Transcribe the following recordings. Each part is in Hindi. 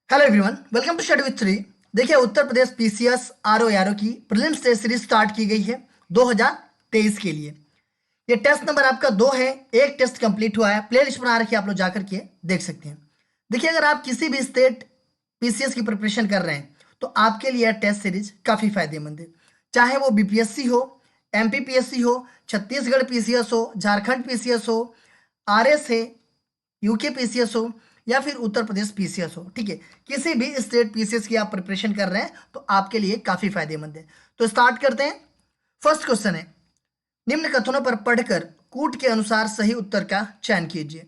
Hello everyone, welcome to study with three. देखिए, उत्तर प्रदेश पीसीएस आरओ की प्रीलिम्स टेस्ट सीरीज स्टार्ट की गई है 2023 के लिए। ये टेस्ट नंबर आपका 2 है। एक टेस्ट कंप्लीट हुआ है, प्ले लिस्ट बना रखी है, आप लोग जाकर के देख सकते हैं। देखिए, अगर आप किसी भी स्टेट पीसीएस की प्रिपरेशन कर रहे हैं तो आपके लिए टेस्ट सीरीज काफ़ी फायदेमंद है। चाहे वो बीपीएससी हो, एमपीपीएससी हो, छत्तीसगढ़ पीसीएस हो, झारखंड पीसीएस हो, आरएस है, यूके पीसीएस हो या फिर उत्तर प्रदेश पीसीएस हो, ठीक है। किसी भी स्टेट पीसीएस की आप प्रिपरेशन कर रहे हैं तो आपके लिए काफ़ी फायदेमंद है। तो स्टार्ट करते हैं। फर्स्ट क्वेश्चन है, निम्न कथनों पर पढ़कर कूट के अनुसार सही उत्तर का चयन कीजिए।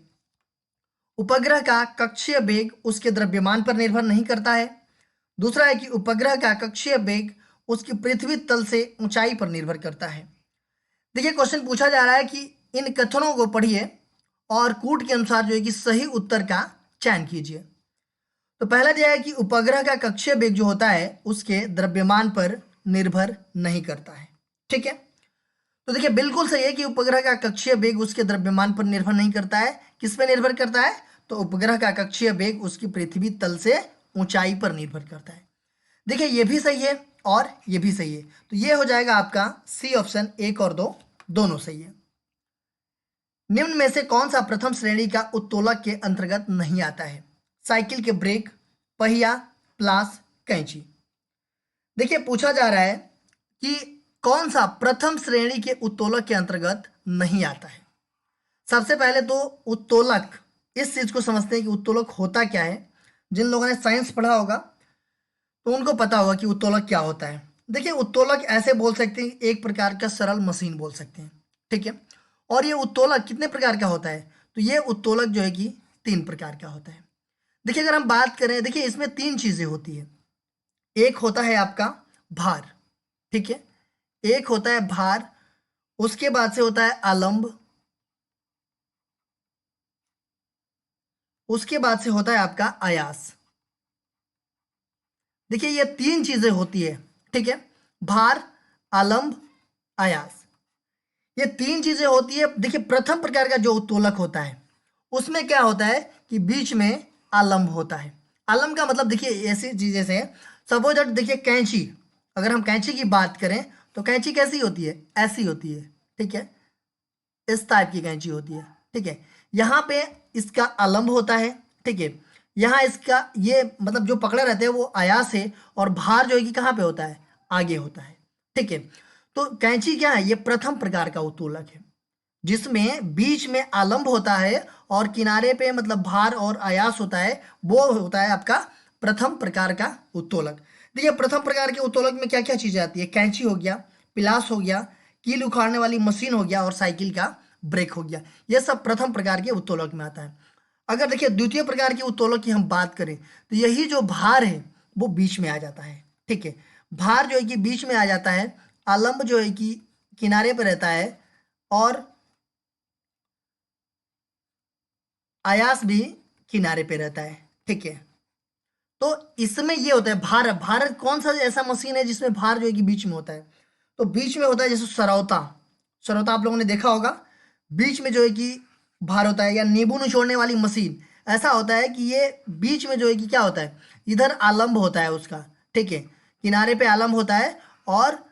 उपग्रह का कक्षीय वेग उसके द्रव्यमान पर निर्भर नहीं करता है। दूसरा है कि उपग्रह का कक्षीय वेग उसकी पृथ्वी तल से ऊंचाई पर निर्भर करता है। देखिए, क्वेश्चन पूछा जा रहा है कि इन कथनों को पढ़िए और कूट के अनुसार जो है कि सही उत्तर का चयन कीजिए। तो पहला दिया है कि उपग्रह का कक्षीय वेग जो होता है उसके द्रव्यमान पर निर्भर नहीं करता है, ठीक है। तो देखिए, बिल्कुल सही है कि उपग्रह का कक्षीय वेग उसके द्रव्यमान पर निर्भर नहीं करता है। किस पे निर्भर करता है? तो उपग्रह का कक्षीय वेग उसकी पृथ्वी तल से ऊंचाई पर निर्भर करता है। देखिए, ये भी सही है और ये भी सही है, तो ये हो जाएगा आपका सी ऑप्शन, 1 और 2 दोनों सही है। निम्न में से कौन सा प्रथम श्रेणी का उत्तोलक के अंतर्गत नहीं आता है? साइकिल के ब्रेक, पहिया, प्लास, कैंची। देखिए, पूछा जा रहा है कि कौन सा प्रथम श्रेणी के उत्तोलक के अंतर्गत नहीं आता है। सबसे पहले तो उत्तोलक, इस चीज को समझते हैं कि उत्तोलक होता क्या है। जिन लोगों ने साइंस पढ़ा होगा तो उनको पता होगा कि उत्तोलक क्या होता है। देखिए, उत्तोलक ऐसे बोल सकते हैं, एक प्रकार का सरल मशीन बोल सकते हैं, ठीक है। और ये उत्तोलक कितने प्रकार का होता है? तो ये उत्तोलक जो है कि 3 प्रकार का होता है। देखिए, अगर हम बात करें, देखिए इसमें 3 चीजें होती है। एक होता है आपका भार, ठीक है। एक होता है भार, उसके बाद से होता है आलंब, उसके बाद से होता है आपका आयास। देखिए, ये 3 चीजें होती है, ठीक है। भार, आलंब, आयास, ये 3 चीजें होती है। देखिए, प्रथम प्रकार का जो उत्तोलक होता है उसमें क्या होता है कि बीच में आलंब होता है। आलंब का मतलब देखिए ऐसी चीज जैसे, सपोज दैट, देखिए कैंची, अगर हम कैंची की बात करें तो कैंची कैसी होती है? ऐसी होती है, ठीक है। इस टाइप की कैंची होती है, ठीक है। यहाँ पे इसका आलंब होता है, ठीक है। यहाँ इसका ये मतलब जो पकड़े रहते हैं वो आयास है, और भार जो है कि कहाँ पे होता है? आगे होता है, ठीक है। तो कैंची क्या है? ये प्रथम प्रकार का उत्तोलक है जिसमें बीच में आलंब होता है और किनारे पे मतलब भार और आयास होता है। वो होता है आपका प्रथम प्रकार का उत्तोलक। देखिए, प्रथम प्रकार के उत्तोलक में क्या क्या चीजें आती है? कैंची हो गया, पिलास हो गया, कील उखाड़ने वाली मशीन हो गया और साइकिल का ब्रेक हो गया। ये सब प्रथम प्रकार के उत्तोलक में आता है। अगर देखिए द्वितीय प्रकार के उत्तोलक की हम बात करें तो यही जो भार है वो बीच में आ जाता है, ठीक है। भार जो है कि बीच में आ जाता है, आलंब जो है कि किनारे पर रहता है, और आयास भी किनारे पे रहता है, ठीक है। तो इसमें ये होता है भार। भारत कौन सा ऐसा मशीन है जिसमें भार जो है कि बीच में होता है? तो बीच में होता है जैसे सरौता। सरौता आप लोगों ने देखा होगा, बीच में जो है कि भार होता है। या नींबू निचोड़ने वाली मशीन, ऐसा होता है कि ये बीच में जो है कि क्या होता है, इधर आलंब होता है उसका, ठीक है। किनारे पे आलंब होता है और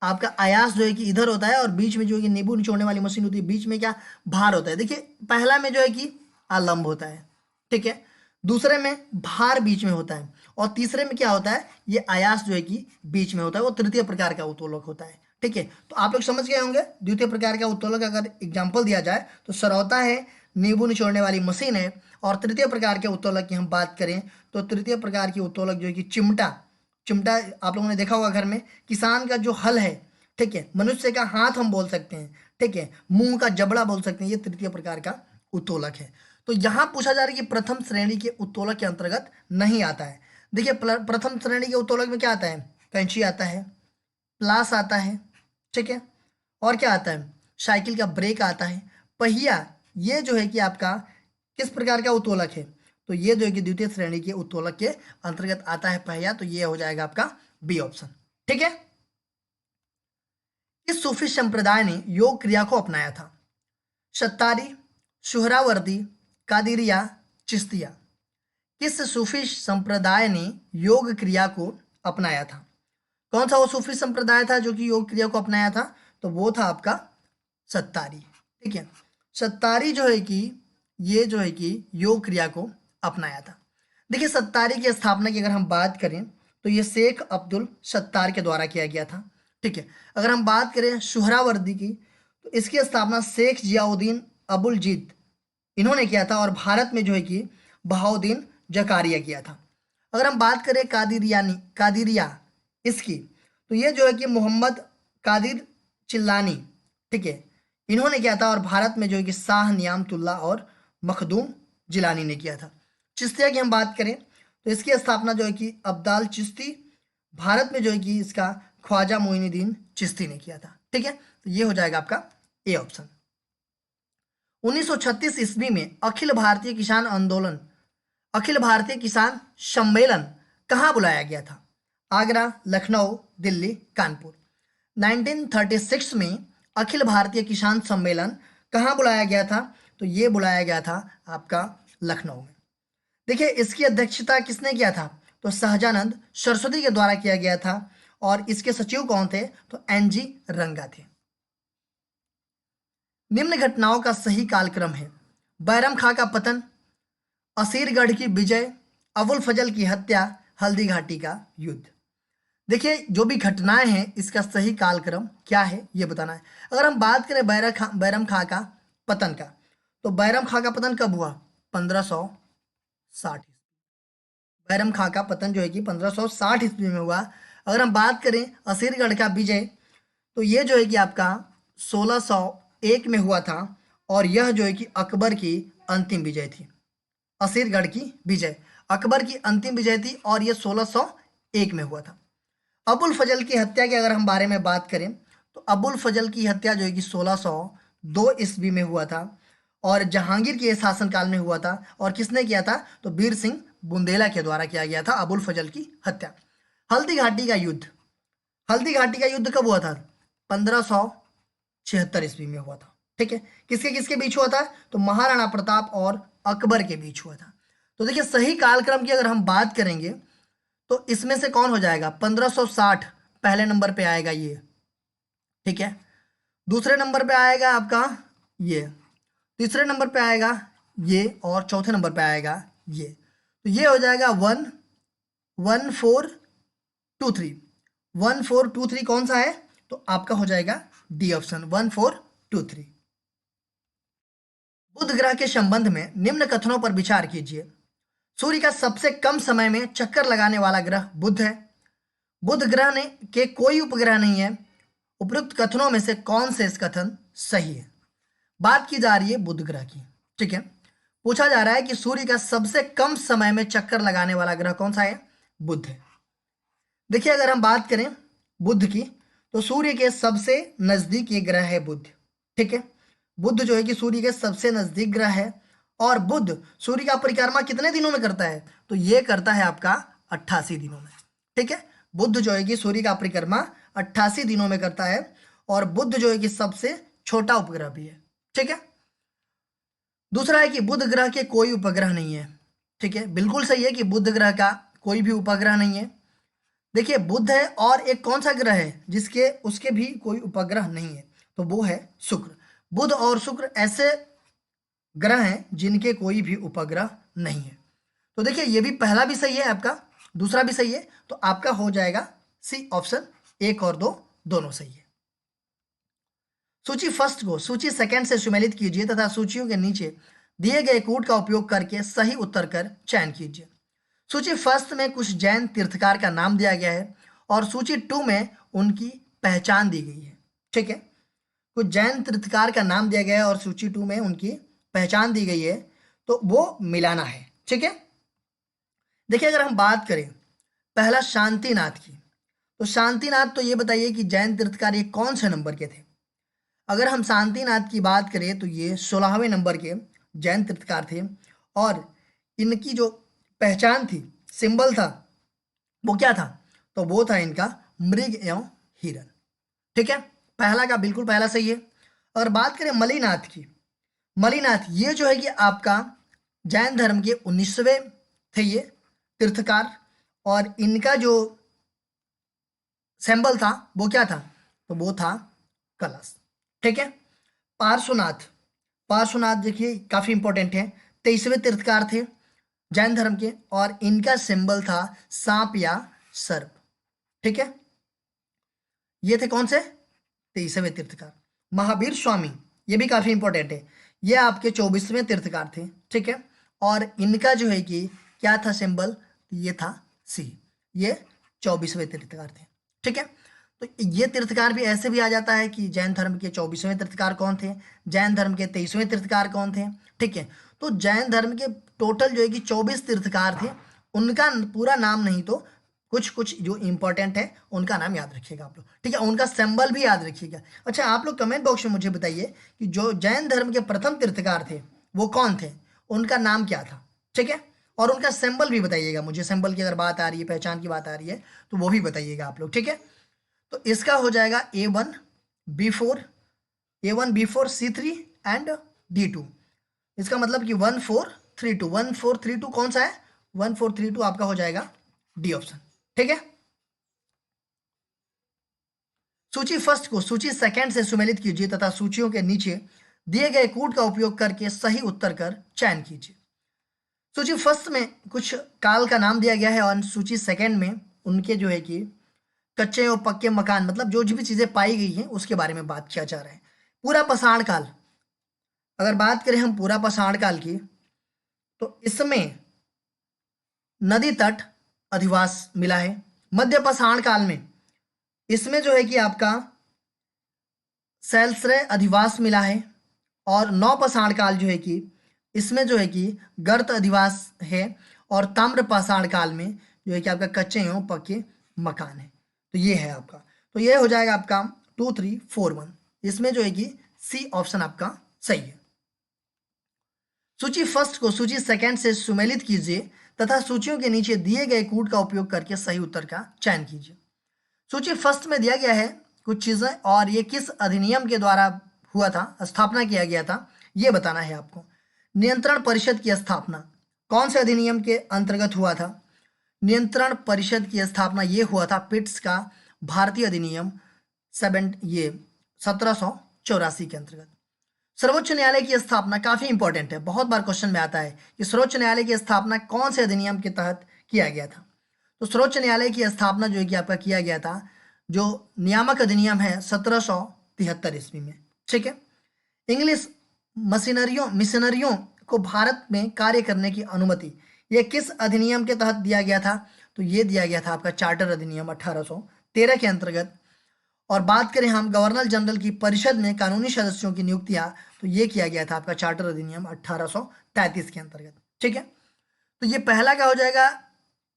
आपका आयास जो है कि इधर होता है, और बीच में जो है कि नींबू निचोड़ने वाली मशीन होती है, बीच में क्या, भार होता है। देखिए, पहला में जो है कि आलंब होता है, ठीक है। दूसरे में भार बीच में होता है, और तीसरे में क्या होता है, ये आयास जो है कि बीच में होता है। वो तृतीय प्रकार का उत्तोलक होता है, ठीक है। तो आप लोग समझ गए होंगे द्वितीय प्रकार का उत्तोलक अगर एग्जाम्पल दिया जाए तो सरौता है, नींबू निचोड़ने वाली मशीन है। और तृतीय प्रकार के उत्तोलक की हम बात करें तो तृतीय प्रकार की उत्तोलक जो है कि चिमटा। चिमटा आप लोगों ने देखा होगा घर में, किसान का जो हल है, ठीक है, मनुष्य का हाथ हम बोल सकते हैं, ठीक है, मुंह का जबड़ा बोल सकते हैं, ये तृतीय प्रकार का उत्तोलक है। तो यहाँ पूछा जा रहा है कि प्रथम श्रेणी के उत्तोलक के अंतर्गत नहीं आता है। देखिए, प्रथम श्रेणी के उत्तोलक में क्या आता है? कैंची आता है, प्लास आता है, ठीक है। और क्या आता है? साइकिल का ब्रेक आता है, पहिया। ये जो है कि आपका किस प्रकार का उत्तोलक है? तो ये जो है कि द्वितीय श्रेणी के उत्तोलक के अंतर्गत आता है पहिया। तो ये हो जाएगा आपका बी ऑप्शन, ठीक है। इस सूफी संप्रदाय ने योग क्रिया को अपनाया था? सत्तारी, सुहरावर्दी, कादिरिया, चिश्तिया। किस सूफी संप्रदाय ने योग क्रिया को अपनाया था? कौन सा वो सूफी संप्रदाय था जो कि योग क्रिया को अपनाया था? तो वो था आपका सत्तारी। ठीक है, सत्तारी जो है कि ये जो है कि योग क्रिया को अपनाया था। देखिए, सत्तारी की स्थापना की अगर हम बात करें तो ये शेख अब्दुल सत्तार के द्वारा किया गया था। ठीक है, अगर हम बात करें सुहरावर्दी की तो इसकी स्थापना शेख जियाउद्दीन अबुल जीद इन्होंने किया था और भारत में जो है कि बहाउद्दीन जकारिया किया था। अगर हम बात करें कादिरिया इसकी तो ये जो है कि मोहम्मद कादिर चिल्लानी, ठीक है, इन्होंने किया था और भारत में जो है कि शाह नियामतुल्लाह और मखदूम जिलानी ने किया था। चिश्तिया की हम बात करें तो इसकी स्थापना जो है कि अब्दाल चिश्ती, भारत में जो है कि इसका ख्वाजा मोइनुद्दीन चिश्ती ने किया था। ठीक है, तो ये हो जाएगा आपका ए ऑप्शन। 1936 ईस्वी में अखिल भारतीय किसान आंदोलन, अखिल भारतीय किसान सम्मेलन कहाँ बुलाया गया था? आगरा, लखनऊ, दिल्ली, कानपुर। 1936 में अखिल भारतीय किसान सम्मेलन कहाँ बुलाया गया था? तो ये बुलाया गया था आपका लखनऊ में। देखिए, इसकी अध्यक्षता किसने किया था? तो सहजानंद सरस्वती के द्वारा किया गया था और इसके सचिव कौन थे? तो एनजी रंगा थे। निम्न घटनाओं का सही कालक्रम है: बैरम खां का पतन, असीरगढ़ की विजय, अबुल फजल की हत्या, हल्दी घाटी का युद्ध। देखिए, जो भी घटनाएं हैं इसका सही कालक्रम क्या है ये बताना है। अगर हम बात करें बैरम खां का पतन का, तो बैरम खां का पतन कब हुआ? 1560। बैरम खां का पतन जो है कि 1560 ईस्वी में हुआ। अगर हम बात करें असीरगढ़ का विजय, तो ये जो है कि आपका 1601 में हुआ था और यह जो है कि अकबर की अंतिम विजय थी। असीरगढ़ की विजय अकबर की अंतिम विजय थी और यह 1601 में हुआ था। अबुल फजल की हत्या के अगर हम बारे में बात करें तो अबुल फजल की हत्या जो है कि 1602 ईस्वी में हुआ था और जहांगीर के शासनकाल में हुआ था। और किसने किया था? तो वीर सिंह बुंदेला के द्वारा किया गया था अबुल फजल की हत्या। हल्दी घाटी का युद्ध, हल्दी घाटी का युद्ध कब हुआ था? 1576 ईस्वी में हुआ था। ठीक है, किसके किसके बीच हुआ था? तो महाराणा प्रताप और अकबर के बीच हुआ था। तो देखिए, सही कालक्रम की अगर हम बात करेंगे तो इसमें से कौन हो जाएगा? 1560 पहले नंबर पे आएगा ये। ठीक है, दूसरे नंबर पे आएगा आपका ये, तीसरे नंबर पे आएगा ये और चौथे नंबर पे आएगा ये। तो ये हो जाएगा 1423। 1423 कौन सा है? तो आपका हो जाएगा डी ऑप्शन 1423। बुध ग्रह के संबंध में निम्न कथनों पर विचार कीजिए। सूर्य का सबसे कम समय में चक्कर लगाने वाला ग्रह बुध है। बुध ग्रह ने के कोई उपग्रह नहीं है। उपरोक्त कथनों में से कौन से इस कथन सही है? बात की जा रही है बुध ग्रह की। ठीक है, पूछा जा रहा है कि सूर्य का सबसे कम समय में चक्कर लगाने वाला ग्रह कौन सा है? बुध है। देखिए, अगर हम बात करें बुध की तो सूर्य के सबसे नजदीक ये ग्रह है बुध। ठीक है, बुध जो है कि सूर्य के सबसे नजदीक ग्रह है और बुध सूर्य का परिक्रमा कितने दिनों में करता है? तो ये करता है आपका 88 दिनों में। ठीक है, बुध जो है कि सूर्य का परिक्रमा 88 दिनों में करता है और बुध जो है कि सबसे छोटा उपग्रह भी है। ठीक है, दूसरा है कि बुध ग्रह के कोई उपग्रह नहीं है। ठीक है, बिल्कुल सही है कि बुध ग्रह का कोई भी उपग्रह नहीं है। देखिए, बुध है और एक कौन सा ग्रह है जिसके उसके भी कोई उपग्रह नहीं है? तो वो है शुक्र। बुध और शुक्र ऐसे ग्रह हैं जिनके कोई भी उपग्रह नहीं है। तो देखिए, ये भी पहला भी सही है आपका, दूसरा भी सही है, तो आपका हो जाएगा सी ऑप्शन। 1 और 2 दोनों सही है। सूची फर्स्ट को सूची सेकंड से सुमेलित कीजिए तथा सूचियों के नीचे दिए गए कूट का उपयोग करके सही उत्तर कर चयन कीजिए। सूची फर्स्ट में कुछ जैन तीर्थकार का नाम दिया गया है और सूची 2 में उनकी पहचान दी गई है। ठीक है, कुछ जैन तीर्थकार का नाम दिया गया है और सूची 2 में उनकी पहचान दी गई है, तो वो मिलाना है। ठीक है, देखिए, अगर हम बात करें पहला शांतिनाथ की, तो शांतिनाथ, तो ये बताइए कि जैन तीर्थकार ये कौन से नंबर के थे? अगर हम शांतिनाथ की बात करें तो ये 16वें नंबर के जैन तीर्थकार थे और इनकी जो पहचान थी, सिंबल था, वो क्या था? तो वो था इनका मृग एवं हिरण। ठीक है, पहला का बिल्कुल पहला सही है। और बात करें मलिनाथ की, मलिनाथ ये जो है कि आपका जैन धर्म के 19वें थे ये तीर्थकार, और इनका जो सिंबल था वो क्या था, तो वो था कलश। ठीक है। पार्श्वनाथ, पार्श्वनाथ देखिए काफी इंपॉर्टेंट है, 23वें तीर्थकार थे जैन धर्म के, और इनका सिंबल था सांप या सर्प। ठीक है, ये थे कौन से, 23वें तीर्थकार। महावीर स्वामी, ये भी काफी इंपॉर्टेंट है, ये आपके 24वें तीर्थकार थे। ठीक है, और इनका जो है कि क्या था सिंबल, ये था सिंह, ये 24वें तीर्थकार थे। ठीक है, तो ये तीर्थकार भी ऐसे भी आ जाता है कि जैन धर्म के 24वें तीर्थकार कौन थे, जैन धर्म के 23वें तीर्थकार कौन थे। ठीक है, तो जैन धर्म के टोटल जो है कि 24 तीर्थकार थे, उनका पूरा नाम नहीं तो कुछ कुछ जो इंपॉर्टेंट है उनका नाम याद रखिएगा आप लोग। ठीक है, उनका सिंबल भी याद रखिएगा। अच्छा, आप लोग कमेंट बॉक्स में मुझे बताइए कि जो जैन धर्म के प्रथम तीर्थकार थे वो कौन थे, उनका नाम क्या था। ठीक है, और उनका सिंबल भी बताइएगा मुझे, सिंबल की अगर बात आ रही है, पहचान की बात आ रही है तो वो भी बताइएगा आप लोग। ठीक है, तो इसका हो जाएगा A1B4, A1B4 C3 and D2। इसका मतलब कि 1432, 1432 कौन सा है, 1432 आपका हो जाएगा डी ऑप्शन। ठीक है, सूची फर्स्ट को सूची सेकंड से सुमेलित कीजिए तथा सूचियों के नीचे दिए गए कूट का उपयोग करके सही उत्तर कर चयन कीजिए। सूची फर्स्ट में कुछ काल का नाम दिया गया है, और सूची सेकंड में उनके जो है कि कच्चे और पक्के मकान, मतलब जो भी चीजें पाई गई हैं उसके बारे में बात किया जा रहा है। पूरा पाषाण काल, अगर बात करें हम पूरा पाषाण काल की, तो इसमें नदी तट अधिवास मिला है। मध्य पाषाण काल में इसमें जो है कि आपका शैलश्रय अधिवास मिला है, और नवपाषाण काल जो है कि इसमें जो है कि गर्त अधिवास है, और ताम्र पाषाण काल में जो है कि आपका कच्चे एवं पक्के मकान है। तो ये है आपका, तो ये हो जाएगा आपका 2341, इसमें जो है कि सी ऑप्शन आपका सही है। सूची फर्स्ट को सूची सेकंड से सुमेलित कीजिए तथा सूचियों के नीचे दिए गए कूट का उपयोग करके सही उत्तर का चयन कीजिए। सूची फर्स्ट में दिया गया है कुछ चीजें, और ये किस अधिनियम के द्वारा हुआ था, स्थापना किया गया था, ये बताना है आपको। नियंत्रण परिषद की स्थापना कौन से अधिनियम के अंतर्गत हुआ था, नियंत्रण परिषद की स्थापना ये हुआ था पिट्स का भारतीय अधिनियम 1784 के अंतर्गत। सर्वोच्च न्यायालय की स्थापना काफी इंपॉर्टेंट है, बहुत बार क्वेश्चन में आता है कि सर्वोच्च न्यायालय की स्थापना कौन से अधिनियम के तहत किया गया था। तो सर्वोच्च न्यायालय की स्थापना जो है कि आपका किया गया था, जो नियामक अधिनियम है 1773 ईस्वी में। ठीक है, इंग्लिश मिशनरियों को भारत में कार्य करने की अनुमति ये किस अधिनियम के तहत दिया गया था, तो ये दिया गया था आपका चार्टर अधिनियम 1813 के अंतर्गत। और बात करें हम गवर्नर जनरल की परिषद में कानूनी सदस्यों की नियुक्तियां, तो ये किया गया था आपका चार्टर अधिनियम 1833 के अंतर्गत। ठीक है, तो ये पहला क्या हो जाएगा,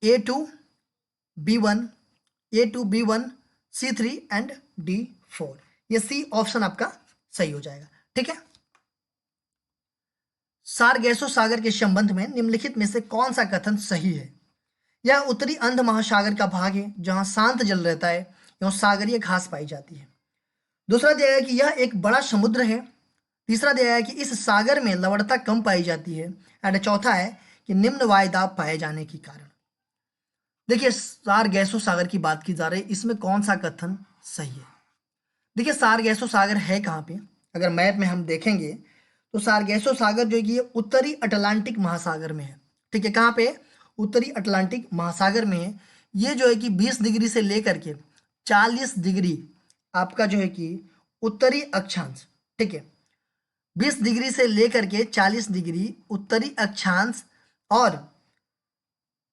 A2B1, A2B1 C3 and D4, ये सी ऑप्शन आपका सही हो जाएगा। ठीक है, सारगैसो सागर के संबंध में निम्नलिखित में से कौन सा कथन सही है। यह उत्तरी अंध महासागर का भाग है जहां शांत जल रहता है एवं सागरीय घास पाई जाती है। दूसरा दिया है कि यह एक बड़ा समुद्र है। तीसरा दिया है कि इस सागर में लवणता कम पाई जाती है, एंड चौथा है कि निम्न वायुदाब पाए जाने के कारण। देखिए, सारगैसो सागर की बात की जा रही है, इसमें कौन सा कथन सही है। देखिए, सारगैसो सागर है कहाँ पे, अगर मैप में हम देखेंगे तो सारगैसो सागर जो है कि ये उत्तरी अटलांटिक महासागर में है। ठीक है, कहाँ पे, उत्तरी अटलांटिक महासागर में है। ये जो है कि 20 डिग्री से लेकर के 40 डिग्री आपका जो है कि उत्तरी अक्षांश, ठीक है, 20 डिग्री से लेकर के 40 डिग्री उत्तरी अक्षांश, और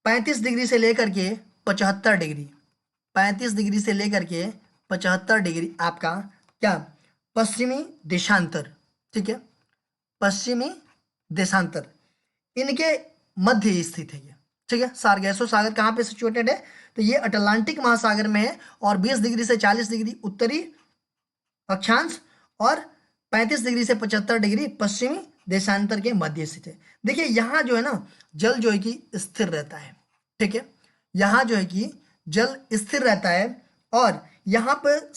35 डिग्री से लेकर के 75 डिग्री, 35 डिग्री से लेकर के 75 डिग्री आपका क्या, पश्चिमी देशांतर। ठीक है, पश्चिमी देशांतर, इनके मध्य स्थित है ये। ठीक है, सारगैसो सागर कहाँ पे सिचुएटेड है, तो ये अटलांटिक महासागर में है, और 20 डिग्री से 40 डिग्री उत्तरी अक्षांश, और 35 डिग्री से 75 डिग्री पश्चिमी देशांतर के मध्य स्थित है। देखिए, यहाँ जो है ना, जल जो है कि स्थिर रहता है। ठीक है, यहाँ जो है कि जल स्थिर रहता है, और यहाँ पर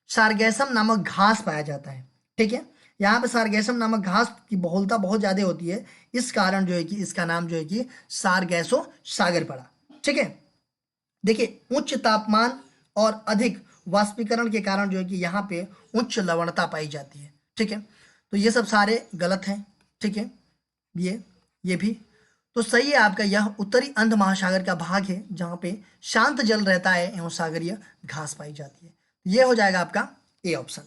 सारगैसम नामक घास पाया जाता है। ठीक है, यहाँ पे सारगैसम नामक घास की बहुलता बहुत ज़्यादा होती है, इस कारण जो है कि इसका नाम जो है कि सारगैसो सागर पड़ा। ठीक है, देखिए उच्च तापमान और अधिक वाष्पीकरण के कारण जो है कि यहाँ पे उच्च लवणता पाई जाती है। ठीक है, तो ये सब सारे गलत हैं। ठीक है, ये भी तो सही है आपका। यह उत्तरी अंध महासागर का भाग है जहाँ पे शांत जल रहता है एवं सागरीय घास पाई जाती है। ये हो जाएगा आपका A option.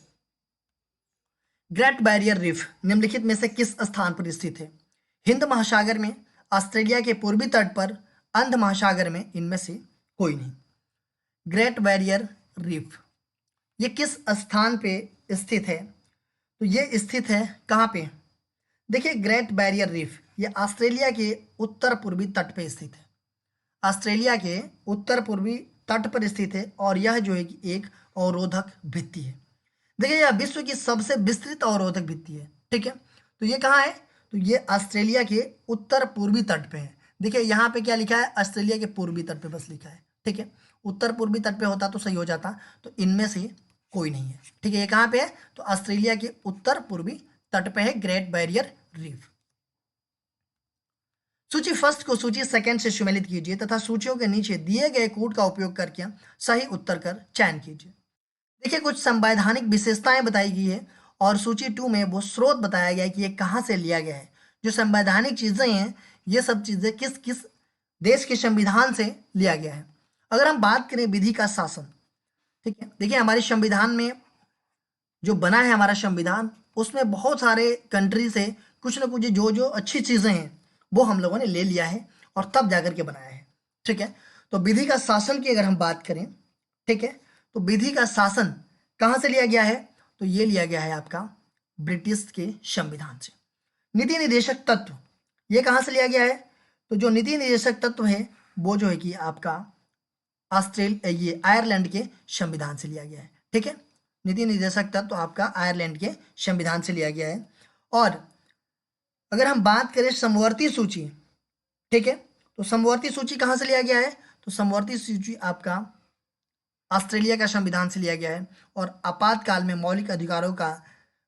Great barrier reef निम्नलिखित में से किस स्थान पर स्थित है? हिंद महासागर में, ऑस्ट्रेलिया के पूर्वी तट पर, अंध महासागर में, इनमें से कोई नहीं। ग्रेट बैरियर रीफ ये किस स्थान पे स्थित है? तो ये स्थित है कहाँ पे? देखिए ग्रेट बैरियर रीफ ये ऑस्ट्रेलिया के उत्तर पूर्वी तट पे स्थित है। ऑस्ट्रेलिया के उत्तर पूर्वी तट पर स्थित है और यह जो है कि एक अवरोधक भित्ति है। देखिए यह विश्व की सबसे विस्तृत अवरोधक भित्ति है। ठीक है, तो ये कहाँ है? तो ये ऑस्ट्रेलिया के उत्तर पूर्वी तट पे है। देखिए यहाँ पे क्या लिखा है? ऑस्ट्रेलिया के पूर्वी तट पे बस लिखा है। ठीक है, उत्तर पूर्वी तट पे होता तो सही हो जाता, तो इनमें से कोई नहीं है। ठीक है, ये कहाँ पे है? तो ऑस्ट्रेलिया के उत्तर पूर्वी तट पे है ग्रेट बैरियर रीफ। सूची फर्स्ट को सूची सेकंड से सुमेलित कीजिए तथा सूचियों के नीचे दिए गए कोड का उपयोग करके सही उत्तर कर चयन कीजिए। देखिए कुछ संवैधानिक विशेषताएं बताई गई है और सूची 2 में वो स्रोत बताया गया है कि ये कहाँ से लिया गया है। जो संवैधानिक चीज़ें हैं ये सब चीज़ें किस किस देश के संविधान से लिया गया है। अगर हम बात करें विधि का शासन, ठीक है, देखिए हमारे संविधान में जो बना है हमारा संविधान, उसमें बहुत सारे कंट्री से कुछ ना कुछ जो जो अच्छी चीज़ें हैं वो हम लोगों ने ले लिया है और तब जाकर के बनाया है। ठीक है, तो विधि का शासन की अगर हम बात करें, ठीक है, तो विधि का शासन कहाँ से लिया गया है? तो ये लिया गया है आपका ब्रिटिश के संविधान से। नीति निर्देशक तत्व ये कहाँ से लिया गया है? तो जो नीति निर्देशक तत्व है वो जो है कि आपका ये आयरलैंड के संविधान से लिया गया है। ठीक है, नीति निर्देशक तत्व तो आपका आयरलैंड के संविधान से लिया गया है। और अगर हम बात करें समवर्ती सूची, ठीक है, तो समवर्ती सूची कहाँ से लिया गया है? तो समवर्ती सूची आपका ऑस्ट्रेलिया का संविधान से लिया गया है। और आपातकाल में मौलिक अधिकारों का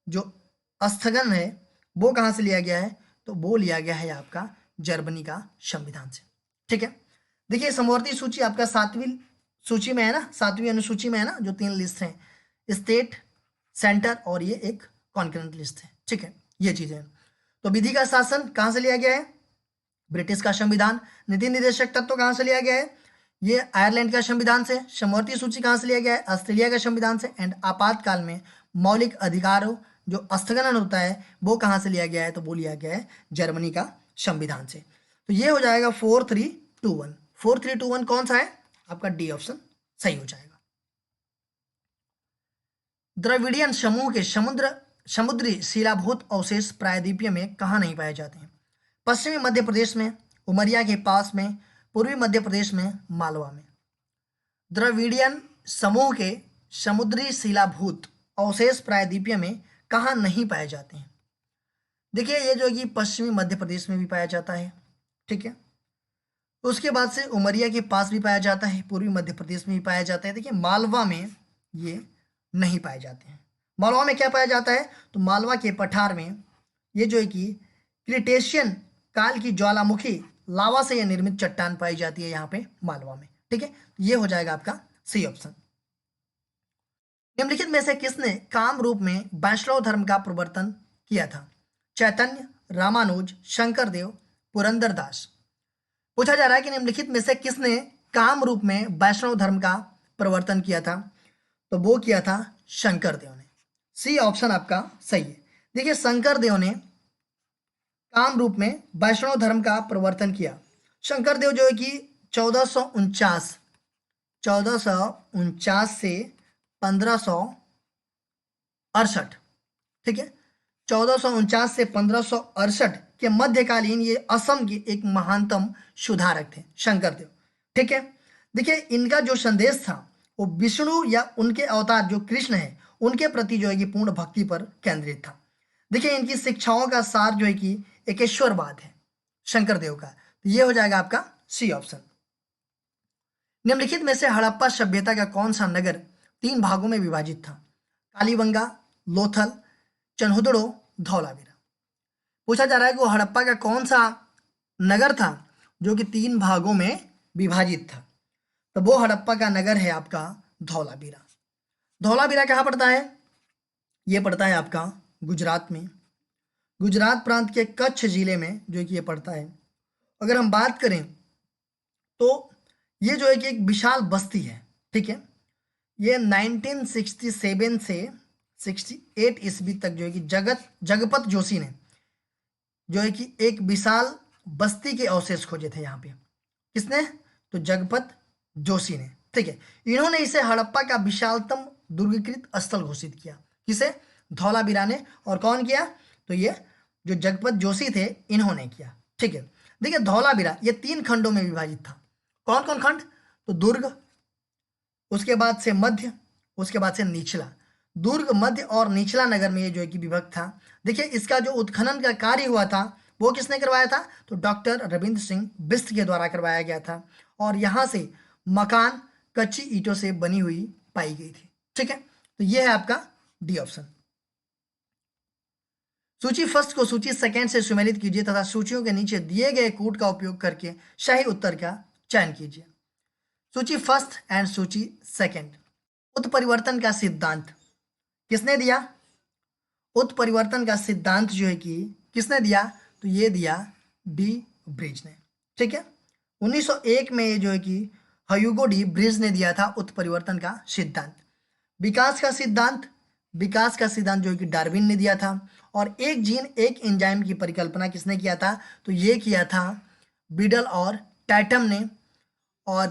जो स्थगन है वो कहाँ से लिया गया है? तो वो लिया गया है आपका जर्मनी का संविधान से। ठीक है, देखिए समवर्ती सूची आपका 7वीं सूची में है ना, 7वीं अनुसूची में है ना, जो 3 लिस्ट हैं, स्टेट, सेंटर और ये एक कॉन्करेंट लिस्ट है। ठीक है, ये चीज़ें हैं। तो विधि का शासन कहाँ से लिया गया है? ब्रिटिश का संविधान। नीति निर्देशक तत्व कहाँ से लिया गया है? ये आयरलैंड का संविधान से। समवर्ती सूची कहाँ से लिया गया है? ऑस्ट्रेलिया का संविधान से। एंड आपातकाल में मौलिक अधिकारों जो स्थगन होता है वो कहाँ से लिया गया है? तो वो लिया गया है जर्मनी का संविधान से। तो ये हो जाएगा 4321। 4321 कौन सा है? आपका डी ऑप्शन सही हो जाएगा। द्रविडियन समूह के समुद्री शिलाभूत अवशेष प्रायद्वीपीय में कहाँ नहीं पाए जाते हैं? पश्चिमी मध्य प्रदेश में, उमरिया के पास में, पूर्वी मध्य प्रदेश में, मालवा में। द्रविडियन समूह के समुद्री शिलाभूत अवशेष प्रायद्वीपीय में कहाँ नहीं पाए जाते हैं? देखिए ये जो कि पश्चिमी मध्य प्रदेश में भी पाया जाता है। ठीक है, उसके बाद से उमरिया के पास भी पाया जाता है, पूर्वी मध्य प्रदेश में भी पाया जाता है। देखिए मालवा में ये नहीं पाए जाते हैं। मालवा में क्या पाया जाता है? तो मालवा के पठार में ये जो है कि क्रिटेशियन काल की ज्वालामुखी लावा से यह निर्मित चट्टान पाई जाती है यहाँ पे मालवा में। ठीक है, ये हो जाएगा आपका सी ऑप्शन। निम्नलिखित में से किसने काम रूप में वैष्णव धर्म का प्रवर्तन किया था? चैतन्य, रामानुज, शंकरदेव, पुरंदरदास। पूछा जा रहा है कि निम्नलिखित में से किसने काम रूप में वैष्णव धर्म का प्रवर्तन किया था? तो वो किया था शंकरदेव ने। सी ऑप्शन आपका सही है। देखिए शंकरदेव ने काम रूप में वैष्णव धर्म का प्रवर्तन किया। शंकरदेव जो है कि 1449 से 1568, ठीक है, 1449 से 1568 के मध्यकालीन ये असम के एक महानतम सुधारक थे शंकरदेव। ठीक है, देखिए इनका जो संदेश था वो विष्णु या उनके अवतार जो कृष्ण है उनके प्रति जो है कि पूर्ण भक्ति पर केंद्रित था। देखिए इनकी शिक्षाओं का सार जो है कि एकेश्वरवाद है शंकरदेव का। तो ये हो जाएगा आपका सी ऑप्शन। निम्नलिखित में से हड़प्पा सभ्यता का कौन सा नगर 3 भागों में विभाजित था? कालीबंगा, लोथल, चन्हुदड़ो धौलावीरा। पूछा जा रहा है कि वो हड़प्पा का कौन सा नगर था जो कि 3 भागों में विभाजित था। तो वो हड़प्पा का नगर है आपका धौलावीरा। धौलावीरा कहाँ पड़ता है? ये पड़ता है आपका गुजरात में, गुजरात प्रांत के कच्छ जिले में जो कि ये पड़ता है। अगर हम बात करें तो ये जो है कि एक विशाल बस्ती है, ठीक है। ये 1967 से 68 ईस्वी तक जो है कि जगपत जोशी ने जो है कि एक विशाल बस्ती के अवशेष खोजे थे यहाँ पे। किसने? तो जगपत जोशी ने, ठीक है। इन्होंने इसे हड़प्पा का विशालतम दुर्गीकृत स्थल घोषित किया। किसे? धौलावीरा ने। और कौन किया? तो ये जो जगपत जोशी थे इन्होंने किया, ठीक है। देखिए धौलावीरा ये 3 खंडों में विभाजित था। कौन कौन खंड? तो दुर्ग, उसके बाद से मध्य, उसके बाद से निचला। दुर्ग, मध्य और निचला नगर में ये जो है कि विभक्त था। देखिए इसका जो उत्खनन का कार्य हुआ था वो किसने करवाया था? तो डॉक्टर रविंद्र सिंह बिष्ट के द्वारा करवाया गया था। और यहाँ से मकान कच्ची ईंटों से बनी हुई पाई गई थी, ठीक है। तो ये है आपका डी ऑप्शन। सूची फर्स्ट को सूची सेकंड से सुमेलित कीजिए तथा सूचियों के नीचे दिए गए कूट का उपयोग करके सही उत्तर का चयन कीजिए। सूची फर्स्ट एंड सूची सेकंड। उत्परिवर्तन का सिद्धांत किसने दिया? उत्परिवर्तन का सिद्धांत जो है कि किसने दिया? तो ये दिया डी ब्रिज ने, ठीक है। 1901 में ये जो है कि ह्यूगो डी ब्रिज ने दिया था उत्परिवर्तन का सिद्धांत। विकास का सिद्धांत जो है कि डार्विन ने दिया था। और एक जीन एक एंजाइम की परिकल्पना किसने किया था? तो ये किया था बीडल और टैटम ने। और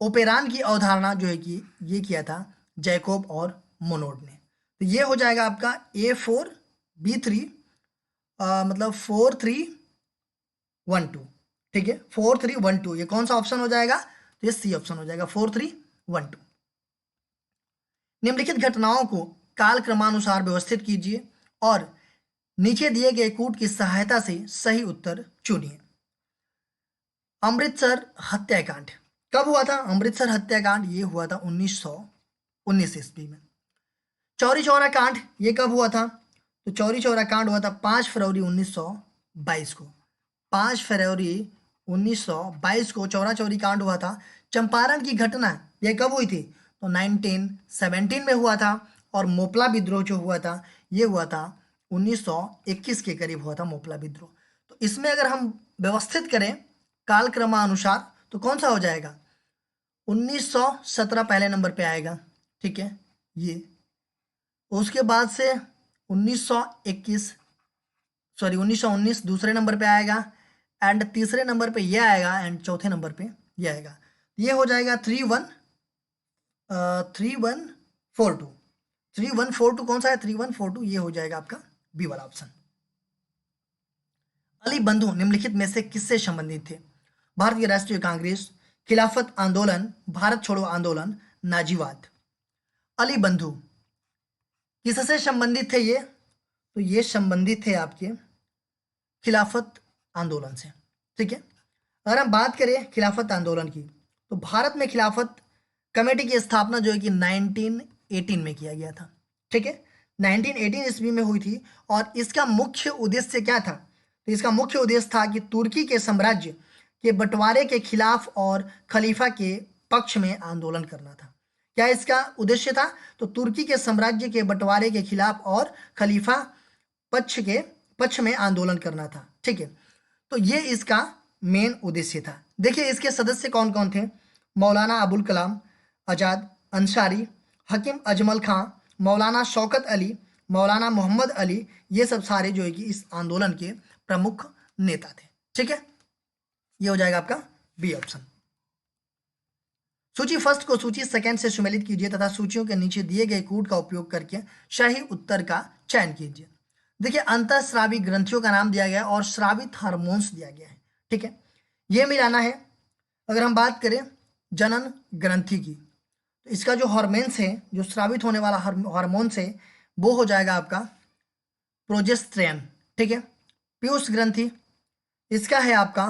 ओपेरान की अवधारणा जो है कि ये किया था जैकोब और मोनोड ने। तो ये हो जाएगा आपका A4B3 मतलब 4312, ठीक है। 4312 ये कौन सा ऑप्शन हो जाएगा? तो ये सी ऑप्शन हो जाएगा 4312। निम्नलिखित घटनाओं को काल क्रमानुसार व्यवस्थित कीजिए और नीचे दिए गए कूट की सहायता से सही उत्तर चुनिए। अमृतसर हत्याकांड कब हुआ था? अमृतसर हत्याकांड ये हुआ था 1919 ईस्वी में। चौरी चौरा कांड ये कब हुआ था? तो चौरी चौरा कांड हुआ था 5 फरवरी 1922 को। 5 फरवरी 1922 को चौरा चौरी कांड हुआ था। चंपारण की घटना ये कब हुई थी? तो 1917 में हुआ था। और मोपला विद्रोह जो हुआ था ये हुआ था 1921 के करीब हुआ था मोपला विद्रोह। तो इसमें अगर हम व्यवस्थित करें कालक्रमानुसार तो कौन सा हो जाएगा? 1917 पहले नंबर पे आएगा, ठीक है। ये उसके बाद से 1919 दूसरे नंबर पे आएगा एंड तीसरे नंबर पे ये आएगा एंड चौथे नंबर पे ये आएगा। ये हो जाएगा 3142 कौन सा है? 3142 ये हो जाएगा आपका बी वाला ऑप्शन। अली बंधु निम्नलिखित में से किससे संबंधित थे? भारतीय राष्ट्रीय कांग्रेस, खिलाफत आंदोलन, भारत छोड़ो आंदोलन, नाजीवाद। अली बंधु किससे संबंधित थे ये? तो ये संबंधित थे आपके खिलाफत आंदोलन से, ठीक है। अगर हम बात करें खिलाफत आंदोलन की तो भारत में खिलाफत कमेटी की स्थापना जो है कि 1918 में किया गया था, ठीक है। 1918 ईस्वी में हुई थी। और इसका मुख्य उद्देश्य क्या था? तो इसका मुख्य उद्देश्य था कि तुर्की के साम्राज्य के बंटवारे के खिलाफ और खलीफा के पक्ष में आंदोलन करना था। क्या इसका उद्देश्य था? तो तुर्की के साम्राज्य के बंटवारे के खिलाफ और खलीफा पक्ष में आंदोलन करना था, ठीक है। तो ये इसका मेन उद्देश्य था। देखिए इसके सदस्य कौन कौन थे? मौलाना अबुल कलाम आज़ाद अंसारी, हकीम अजमल खां, मौलाना शौकत अली, मौलाना मोहम्मद अली, ये सब सारे जो है कि इस आंदोलन के प्रमुख नेता थे, ठीक है। ये हो जाएगा आपका बी ऑप्शन। सूची फर्स्ट को सूची सेकंड से सुमेलित कीजिए तथा सूचियों के नीचे दिए गए कूट का उपयोग करके सही उत्तर का चयन कीजिए। देखिए अंतःस्रावी ग्रंथियों का नाम दिया गया और स्रावित हार्मोन्स दिया गया है, ठीक है। ये मिलाना है। अगर हम बात करें जनन ग्रंथि की तो इसका जो हार्मोन्स है, जो स्रावित होने वाला हार्मोन्स है, वो हो जाएगा आपका प्रोजेस्टेरॉन, ठीक है। पीयूष ग्रंथि इसका है आपका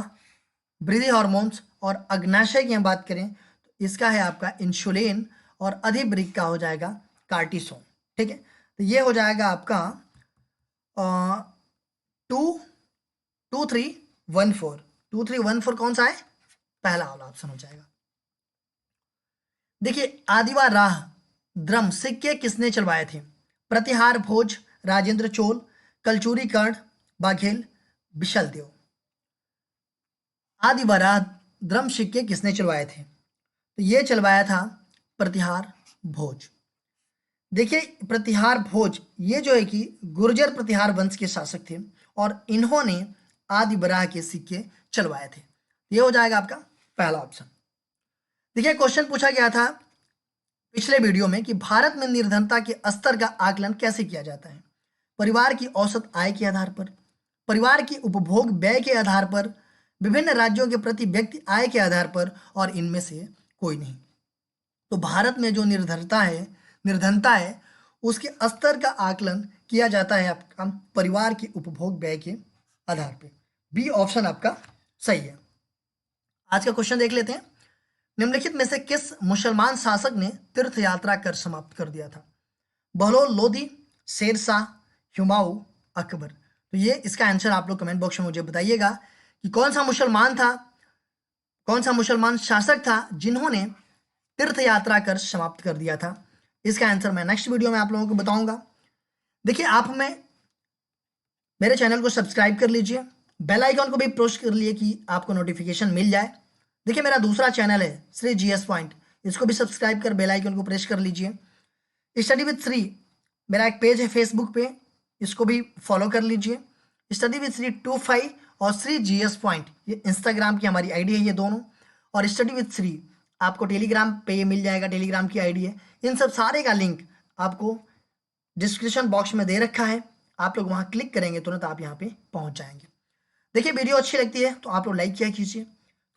वृद्धि हार्मोन्स। और अग्नाशय की हम बात करें तो इसका है आपका इंसुलिन। और अधिवृक्क का हो जाएगा कार्टिसोन, ठीक है। तो ये हो जाएगा आपका 2314 2314 कौन सा है? पहला वाला ऑप्शन हो जाएगा। देखिए आदिवा राह द्रम सिक्के किसने चलवाए थे? प्रतिहार भोज, राजेंद्र चोल, कलचूरी कर्ण, बाघेल, बिशल देव। आदिवा राह द्रम सिक्के किसने चलवाए थे? तो ये चलवाया था प्रतिहार भोज। देखिए प्रतिहार भोज ये जो है कि गुर्जर प्रतिहार वंश के शासक थे और इन्होंने आदि बराह के सिक्के चलवाए थे। ये हो जाएगा आपका पहला ऑप्शन। देखिए क्वेश्चन पूछा गया था पिछले वीडियो में कि भारत में निर्धनता के स्तर का आकलन कैसे किया जाता है? परिवार की औसत आय के आधार पर, परिवार की उपभोग व्यय के आधार पर, विभिन्न राज्यों के प्रति व्यक्ति आय के आधार पर, और इनमें से कोई नहीं। तो भारत में जो निर्धनता है उसके स्तर का आकलन किया जाता है आपका परिवार के उपभोग व्यय के आधार पर। बी ऑप्शन आपका सही है। आज का क्वेश्चन देख लेते हैं। निम्नलिखित में से किस मुसलमान शासक ने तीर्थ यात्रा कर समाप्त कर दिया था? बहलोल लोदी, शेरशाह, हुमायूं, अकबर। तो ये इसका आंसर आप लोग कमेंट बॉक्स में मुझे बताइएगा कि कौन सा मुसलमान शासक था जिन्होंने तीर्थ यात्रा कर समाप्त कर दिया था। इसका आंसर मैं नेक्स्ट वीडियो में आप लोगों को बताऊंगा। देखिए आप मेरे चैनल को सब्सक्राइब कर लीजिए, बेल आइकन को भी प्रेस कर लिए कि आपको नोटिफिकेशन मिल जाए। देखिए मेरा दूसरा चैनल है श्री जीएस पॉइंट, इसको भी सब्सक्राइब कर बेल आइकन को प्रेस कर लीजिए। स्टडी विद श्री मेरा एक पेज है फेसबुक पे, इसको भी फॉलो कर लीजिए। स्टडी विद श्री 25 और श्री जीएस पॉइंट ये इंस्टाग्राम की हमारी आईडी है ये दोनों। और स्टडी विद श्री आपको टेलीग्राम पे ये मिल जाएगा, टेलीग्राम की आईडी है। इन सब सारे का लिंक आपको डिस्क्रिप्शन बॉक्स में दे रखा है, आप लोग वहाँ क्लिक करेंगे तुरंत आप यहाँ पे पहुँच जाएंगे। देखिए वीडियो अच्छी लगती है तो आप लोग लाइक किया कीजिए,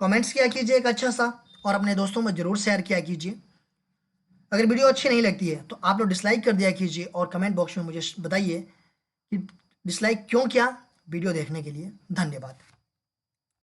कमेंट्स किया कीजिए एक अच्छा सा, और अपने दोस्तों में जरूर शेयर किया कीजिए। अगर वीडियो अच्छी नहीं लगती है तो आप लोग डिसलाइक कर दिया कीजिए और कमेंट बॉक्स में मुझे बताइए कि डिसलाइक क्यों किया। वीडियो देखने के लिए धन्यवाद।